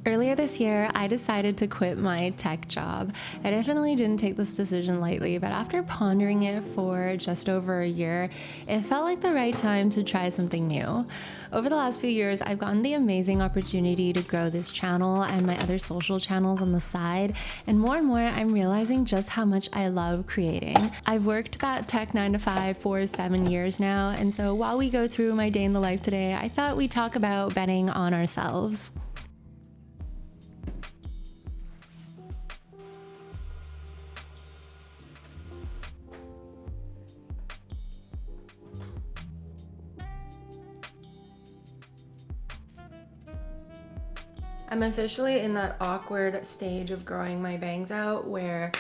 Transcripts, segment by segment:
Earlier this year, I decided to quit my tech job. I definitely didn't take this decision lightly, but after pondering it for just over a year, it felt like the right time to try something new. Over the last few years, I've gotten the amazing opportunity to grow this channel and my other social channels on the side, and more, I'm realizing just how much I love creating. I've worked that tech 9 to 5 for 7 years now, and so while we go through my day in the life today, I thought we'd talk about betting on ourselves. I'm officially in that awkward stage of growing my bangs out where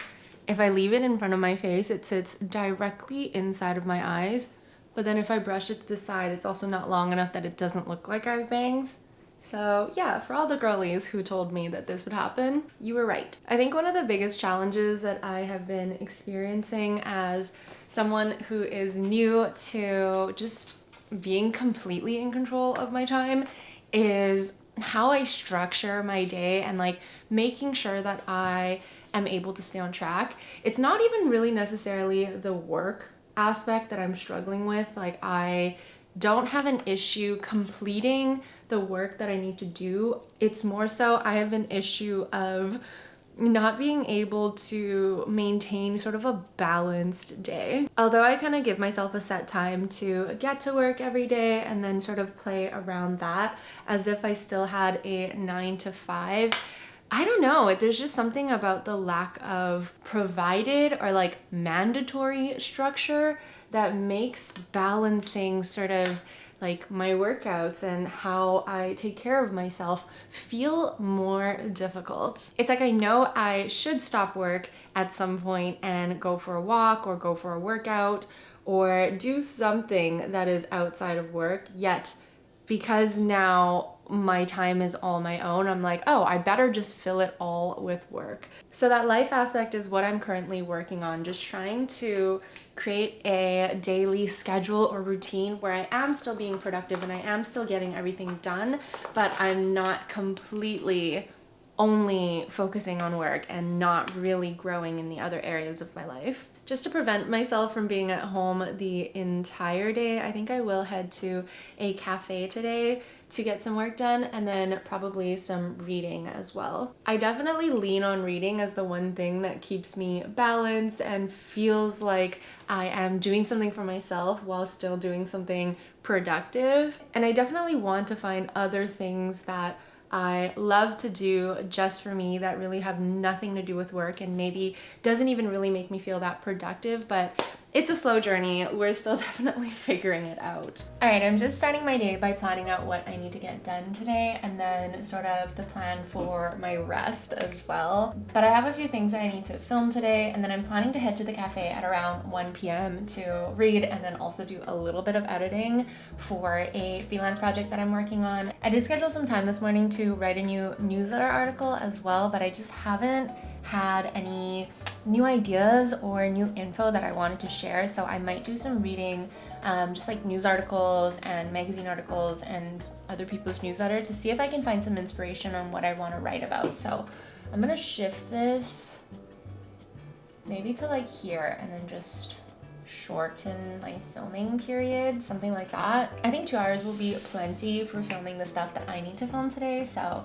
if I leave it in front of my face, it sits directly inside of my eyes. But then if I brush it to the side, it's also not long enough that it doesn't look like I have bangs. So yeah, for all the girlies who told me that this would happen, you were right. I think one of the biggest challenges that I have been experiencing as someone who is new to just being completely in control of my time is how I structure my day and like making sure that I am able to stay on track. It's not even really necessarily the work aspect that I'm struggling with. Like, I don't have an issue completing the work that I need to do. It's more so I have an issue of not being able to maintain sort of a balanced day. Although I kind of give myself a set time to get to work every day and then sort of play around that as if I still had a 9 to 5. I don't know, there's just something about the lack of provided or like mandatory structure that makes balancing sort of like my workouts and how I take care of myself feel more difficult. It's like I know I should stop work at some point and go for a walk or go for a workout or do something that is outside of work, yet because now my time is all my own, I'm like, oh, I better just fill it all with work. So that life aspect is what I'm currently working on, just trying to create a daily schedule or routine where I am still being productive and I am still getting everything done, but I'm not completely only focusing on work and not really growing in the other areas of my life. Just to prevent myself from being at home the entire day, I think I will head to a cafe today to get some work done and then probably some reading as well. I definitely lean on reading as the one thing that keeps me balanced and feels like I am doing something for myself while still doing something productive. And I definitely want to find other things that I love to do just for me that really have nothing to do with work and maybe doesn't even really make me feel that productive, but it's a slow journey. We're still definitely figuring it out. All right, I'm just starting my day by planning out what I need to get done today and then sort of the plan for my rest as well. But I have a few things that I need to film today, and then I'm planning to head to the cafe at around 1 p.m. to read and then also do a little bit of editing for a freelance project that I'm working on. I did schedule some time this morning to write a new newsletter article as well, but I just haven't had any new ideas or new info that I wanted to share, so I might do some reading, just like news articles and magazine articles and other people's newsletter to see if I can find some inspiration on what I want to write about. So I'm gonna shift this maybe to like here and then just shorten my filming period, something like that. I think 2 hours will be plenty for filming the stuff that I need to film today, so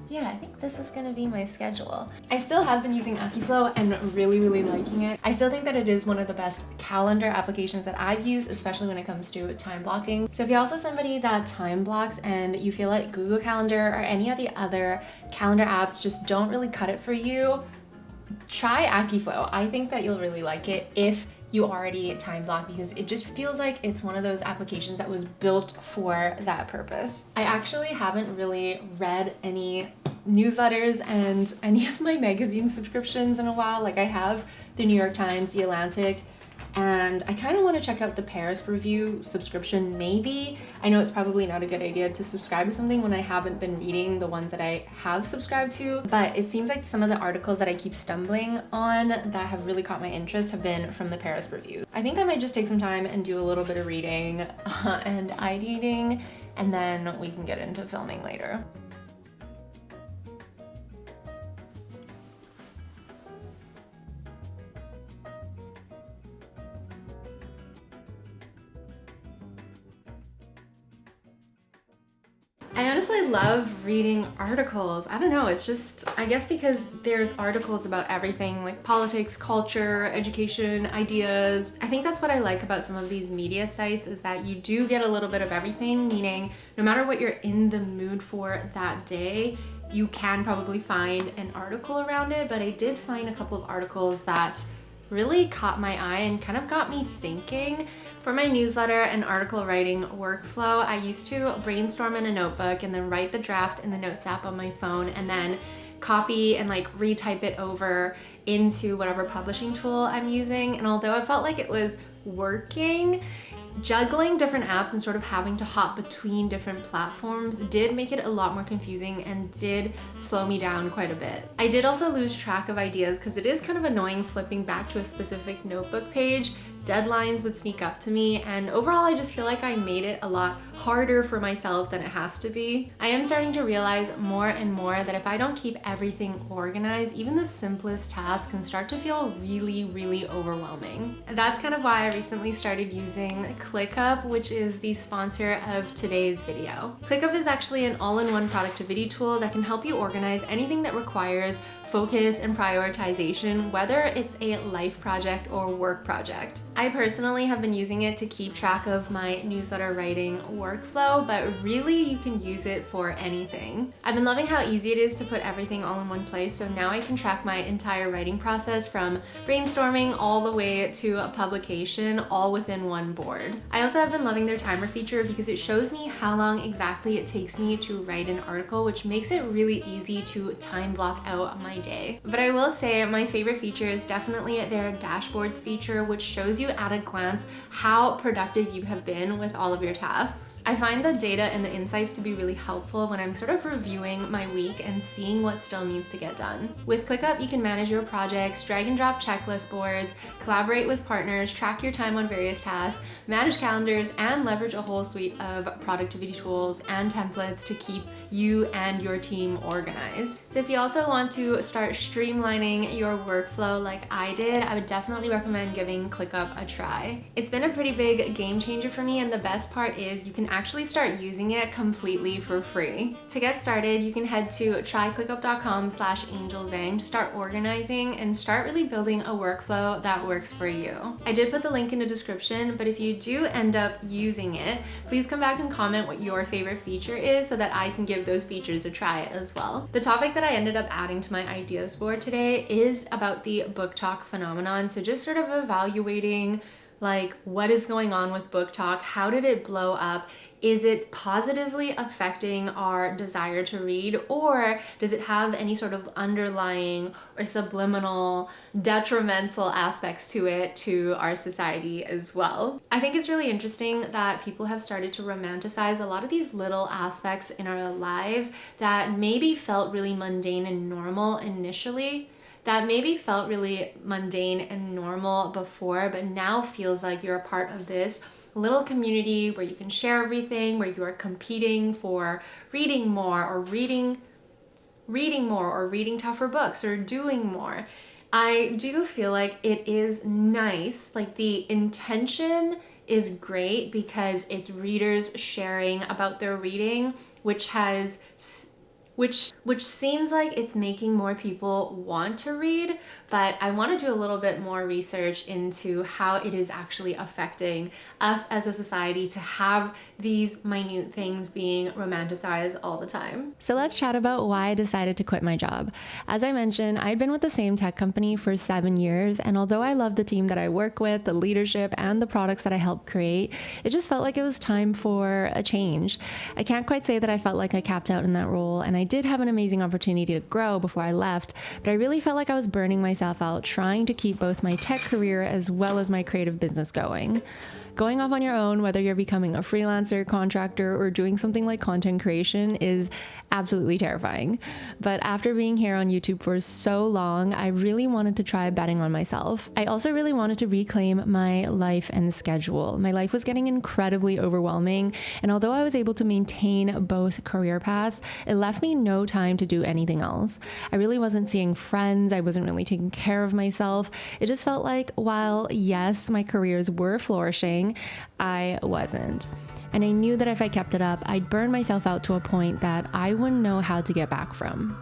yeah, I think this is gonna be my schedule. I still have been using Akiflow and really liking it. I still think that it is one of the best calendar applications that I've used, especially when it comes to time blocking. So if you're also somebody that time blocks and you feel like Google Calendar or any of the other calendar apps just don't really cut it for you, try Akiflow. I think that you'll really like it if you already time block, because it just feels like it's one of those applications that was built for that purpose. I actually haven't really read any newsletters and any of my magazine subscriptions in a while. Like, I have the New York Times, the Atlantic, and I kind of want to check out the Paris Review subscription maybe. I know it's probably not a good idea to subscribe to something when I haven't been reading the ones that I have subscribed to, but it seems like some of the articles that I keep stumbling on that have really caught my interest have been from the Paris Review. I think I might just take some time and do a little bit of reading and ideating, and then we can get into filming later. I honestly love reading articles. I don't know, it's just, I guess because there's articles about everything like politics, culture, education, ideas. I think that's what I like about some of these media sites is that you do get a little bit of everything, meaning no matter what you're in the mood for that day, you can probably find an article around it. But I did find a couple of articles that really caught my eye and kind of got me thinking. For my newsletter and article writing workflow, I used to brainstorm in a notebook and then write the draft in the notes app on my phone and then copy and like retype it over into whatever publishing tool I'm using. And although I felt like it was working, juggling different apps and sort of having to hop between different platforms did make it a lot more confusing and did slow me down quite a bit. I did also lose track of ideas because it is kind of annoying flipping back to a specific notebook page. Deadlines would sneak up to me, and overall I just feel like I made it a lot harder for myself than it has to be. I am starting to realize more and more that if I don't keep everything organized, even the simplest tasks can start to feel really, really overwhelming. And that's kind of why I recently started using ClickUp, which is the sponsor of today's video. ClickUp is actually an all-in-one productivity tool that can help you organize anything that requires focus and prioritization, whether it's a life project or work project. I personally have been using it to keep track of my newsletter writing workflow, but really you can use it for anything. I've been loving how easy it is to put everything all in one place, so now I can track my entire writing process from brainstorming all the way to a publication all within one board. I also have been loving their timer feature because it shows me how long exactly it takes me to write an article, which makes it really easy to time block out my day. But I will say my favorite feature is definitely their dashboards feature, which shows you at a glance how productive you have been with all of your tasks. I find the data and the insights to be really helpful when I'm sort of reviewing my week and seeing what still needs to get done. With ClickUp, you can manage your projects, drag and drop checklist boards, collaborate with partners, track your time on various tasks, manage calendars, and leverage a whole suite of productivity tools and templates to keep you and your team organized. So if you also want to start streamlining your workflow like I did, I would definitely recommend giving ClickUp a try. It's been a pretty big game changer for me, and the best part is you can actually start using it completely for free. To get started, you can head to tryclickup.com/angelzang to start organizing and start really building a workflow that works for you. I did put the link in the description, but if you do end up using it, please come back and comment what your favorite feature is so that I can give those features a try as well. The topic that I ended up adding to my ideas board today is about the book talk phenomenon. So just sort of evaluating like what is going on with book talk, how did it blow up? Is it positively affecting our desire to read, or does it have any sort of underlying or subliminal detrimental aspects to it to our society as well? I think it's really interesting that people have started to romanticize a lot of these little aspects in our lives that maybe felt really mundane and normal initially, that maybe felt really mundane and normal before, but now feels like you're a part of this little community where you can share everything, where you are competing for reading more or reading more or reading tougher books or doing more. I do feel like it is nice, like the intention is great because it's readers sharing about their reading, which seems like it's making more people want to read, but I want to do a little bit more research into how it is actually affecting us as a society to have these minute things being romanticized all the time. So let's chat about why I decided to quit my job. As I mentioned, I'd been with the same tech company for 7 years, and although I love the team that I work with, the leadership, and the products that I help create, it just felt like it was time for a change. I can't quite say that I felt like I capped out in that role, and I did have an amazing opportunity to grow before I left, but I really felt like I was burning myself out trying to keep both my tech career as well as my creative business going. Going off on your own, whether you're becoming a freelancer, contractor, or doing something like content creation, is absolutely terrifying. But after being here on YouTube for so long, I really wanted to try betting on myself. I also really wanted to reclaim my life and schedule. My life was getting incredibly overwhelming, and although I was able to maintain both career paths, it left me no time to do anything else. I really wasn't seeing friends. I wasn't really taking care of myself. It just felt like while, yes, my careers were flourishing, I wasn't. and I knew that if I kept it up, I'd burn myself out to a point that I wouldn't know how to get back from.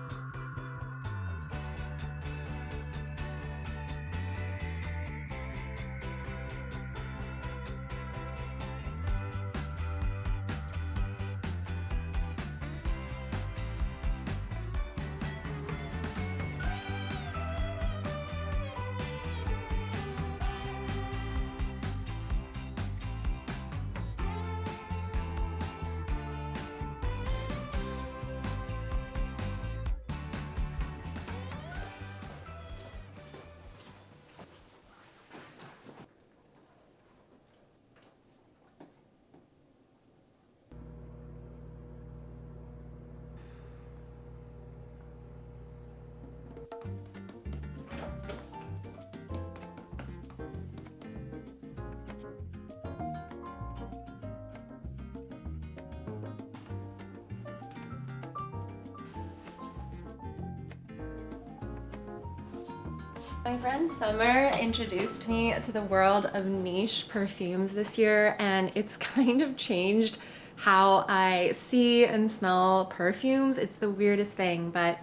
My friend Summer introduced me to the world of niche perfumes this year, and it's kind of changed how I see and smell perfumes. It's the weirdest thing, but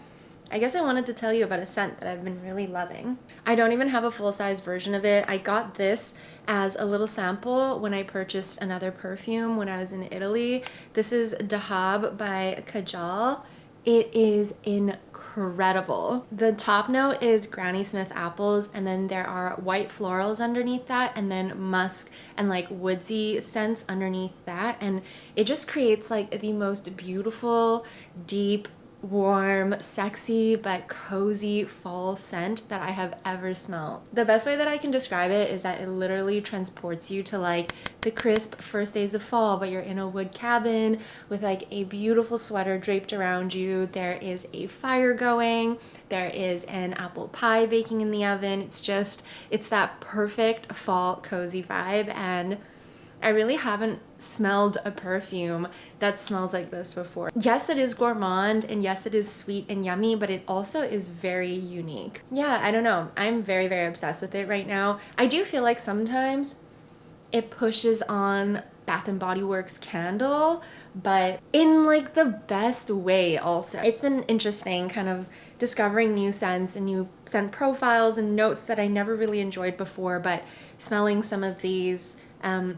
I guess I wanted to tell you about a scent that I've been really loving. I don't even have a full-size version of it. I got this as a little sample when I purchased another perfume when I was in Italy. This is Dahab by Kajal. It is incredible. The top note is Granny Smith apples, and then there are white florals underneath that, and then musk and like woodsy scents underneath that, and it just creates like the most beautiful, deep, warm, sexy, but cozy fall scent that I have ever smelled. The best way that I can describe it is that it literally transports you to like the crisp first days of fall, but you're in a wood cabin with like a beautiful sweater draped around you. There is a fire going. There is an apple pie baking in the oven. It's that perfect fall cozy vibe, and I really haven't smelled a perfume that smells like this before. Yes, it is gourmand, and yes, it is sweet and yummy, but it also is very unique. Yeah, I don't know. I'm very, very obsessed with it right now. I do feel like sometimes it pushes on Bath & Body Works candle, but in like the best way also. It's been interesting kind of discovering new scents and new scent profiles and notes that I never really enjoyed before, but smelling some of these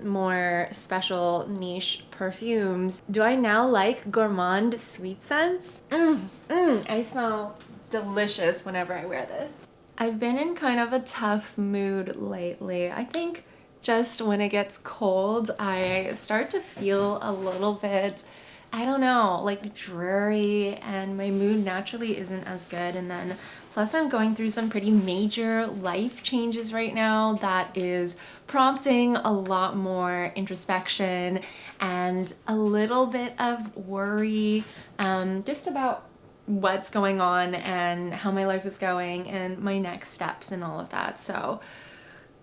more special niche perfumes. Do I now like gourmand sweet scents? I smell delicious whenever I wear this. I've been in kind of a tough mood lately. I think just when it gets cold, I start to feel a little bit, I don't know, like dreary, and my mood naturally isn't as good. And then plus I'm going through some pretty major life changes right now that is prompting a lot more introspection and a little bit of worry just about what's going on and how my life is going and my next steps and all of that. So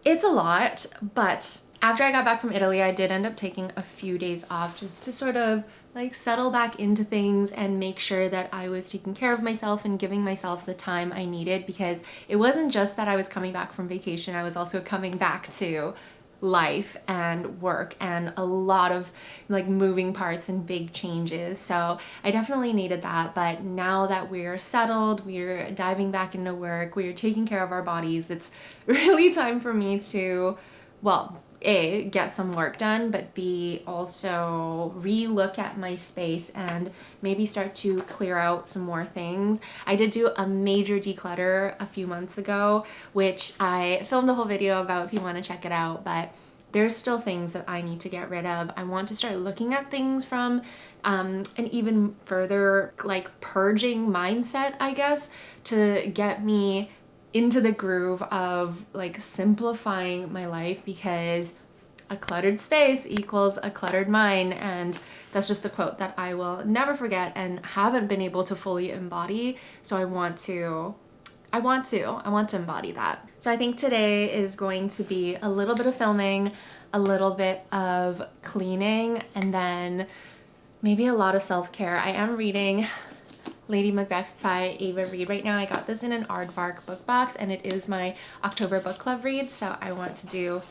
it's a lot, but after I got back from Italy, I did end up taking a few days off just to sort of like settle back into things and make sure that I was taking care of myself and giving myself the time I needed, because it wasn't just that I was coming back from vacation, I was also coming back to life and work and a lot of like moving parts and big changes. So I definitely needed that. But now that we're settled, we're diving back into work, we're taking care of our bodies, it's really time for me to, well, A, get some work done, but B, also re-look at my space and maybe start to clear out some more things. I did do a major declutter a few months ago, which I filmed a whole video about if you want to check it out, but there's still things that I need to get rid of. I want to start looking at things from an even further like purging mindset, I guess, to get me into the groove of like simplifying my life, because a cluttered space equals a cluttered mind. And that's just a quote that I will never forget and haven't been able to fully embody. So I want to embody that. So I think today is going to be a little bit of filming, a little bit of cleaning, and then maybe a lot of self-care. I am reading Lady Macbeth by Ava Reid right now. I got this in an Aardvark book box, and it is my October book club read, so I want to do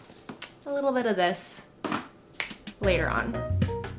a little bit of this later on.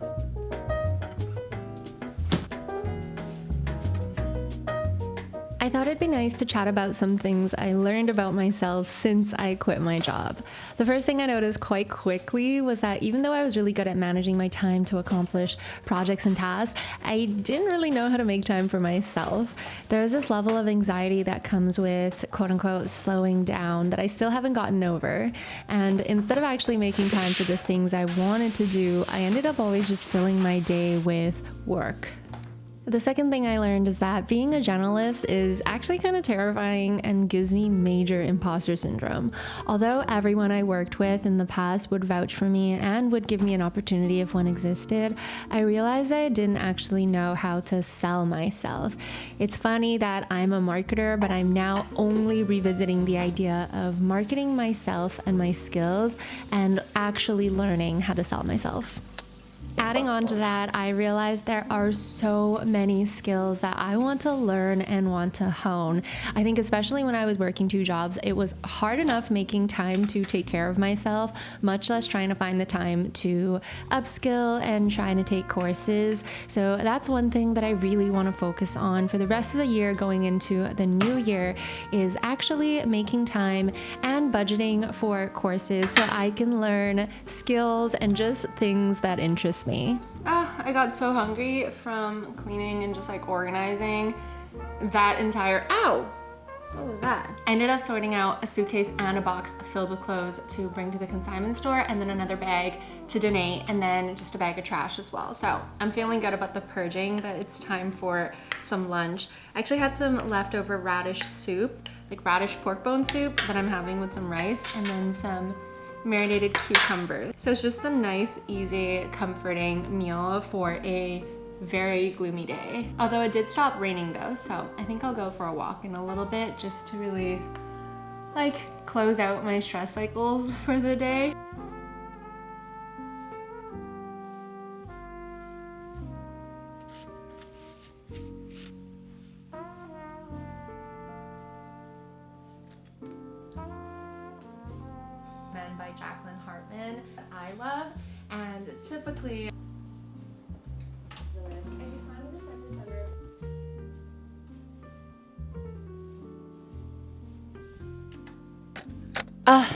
I thought it'd be nice to chat about some things I learned about myself since I quit my job. The first thing I noticed quite quickly was that even though I was really good at managing my time to accomplish projects and tasks, I didn't really know how to make time for myself. There was this level of anxiety that comes with quote unquote slowing down that I still haven't gotten over. And instead of actually making time for the things I wanted to do, I ended up always just filling my day with work. The second thing I learned is that being a generalist is actually kind of terrifying and gives me major imposter syndrome. Although everyone I worked with in the past would vouch for me and would give me an opportunity if one existed, I realized I didn't actually know how to sell myself. It's funny that I'm a marketer, but I'm now only revisiting the idea of marketing myself and my skills and actually learning how to sell myself. Adding on to that, I realized there are so many skills that I want to learn and want to hone. I think especially when I was working 2 jobs, it was hard enough making time to take care of myself, much less trying to find the time to upskill and trying to take courses. So that's one thing that I really want to focus on for the rest of the year going into the new year is actually making time and budgeting for courses so I can learn skills and just things that interest me. I got so hungry from cleaning and just like organizing that entire, what was that? I ended up sorting out a suitcase and a box filled with clothes to bring to the consignment store, and then another bag to donate, and then just a bag of trash as well. So I'm feeling good about the purging, but it's time for some lunch. I actually had some leftover radish soup, like radish pork bone soup that I'm having with some rice, and then some marinated cucumbers. So it's just a nice, easy, comforting meal for a very gloomy day. Although it did stop raining though, so I think I'll go for a walk in a little bit just to really like close out my stress cycles for the day. By Jacqueline Hartman that I love, and typically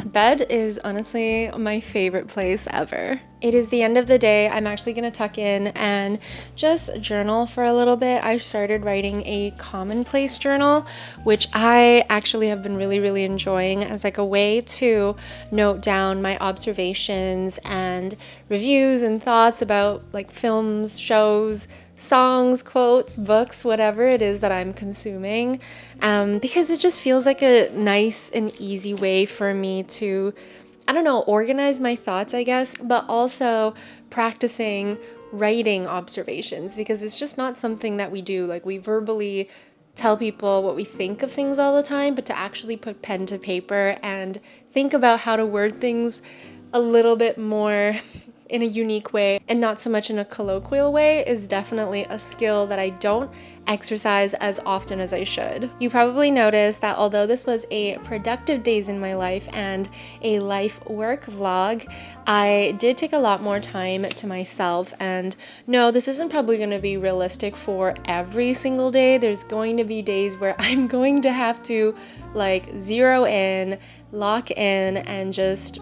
bed is honestly my favorite place ever. It is the end of the day. I'm actually gonna tuck in and just journal for a little bit. I started writing a commonplace journal, which I actually have been really enjoying as like a way to note down my observations and reviews and thoughts about like films, shows, songs, quotes, books, whatever it is that I'm consuming, because it just feels like a nice and easy way for me to, I don't know, organize my thoughts, I guess, but also practicing writing observations, because it's just not something that we do. Like, we verbally tell people what we think of things all the time, but to actually put pen to paper and think about how to word things a little bit more in a unique way and not so much in a colloquial way is definitely a skill that I don't exercise as often as I should. You probably noticed that although this was a productive days in my life and a life work vlog, I did take a lot more time to myself. And no, this isn't probably going to be realistic for every single day. There's going to be days where I'm going to have to like zero in, lock in, and just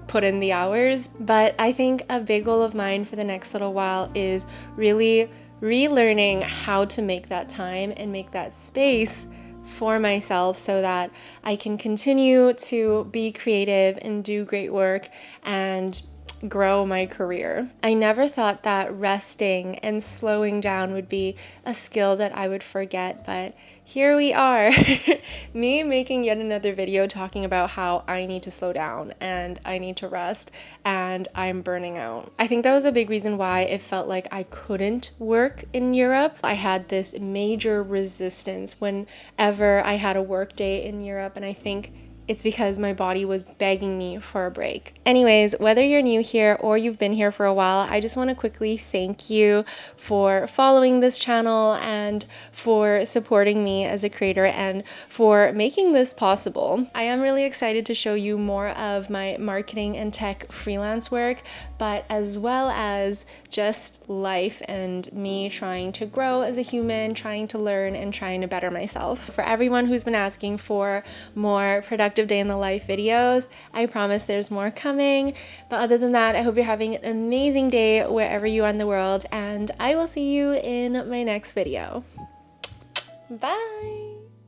put in the hours. But I think a big goal of mine for the next little while is really relearning how to make that time and make that space for myself so that I can continue to be creative and do great work and grow my career. I never thought that resting and slowing down would be a skill that I would forget, but here we are. Me making yet another video talking about how I need to slow down and I need to rest and I'm burning out. I think that was a big reason why it felt like I couldn't work in Europe. I had this major resistance whenever I had a work day in Europe, and I think it's because my body was begging me for a break. Anyways, whether you're new here or you've been here for a while, I just want to quickly thank you for following this channel and for supporting me as a creator and for making this possible. I am really excited to show you more of my marketing and tech freelance work, but as well as just life and me trying to grow as a human, trying to learn and trying to better myself. For everyone who's been asking for more productive day in the life videos, I promise there's more coming. But other than that, I hope you're having an amazing day wherever you are in the world, and I will see you in my next video. Bye!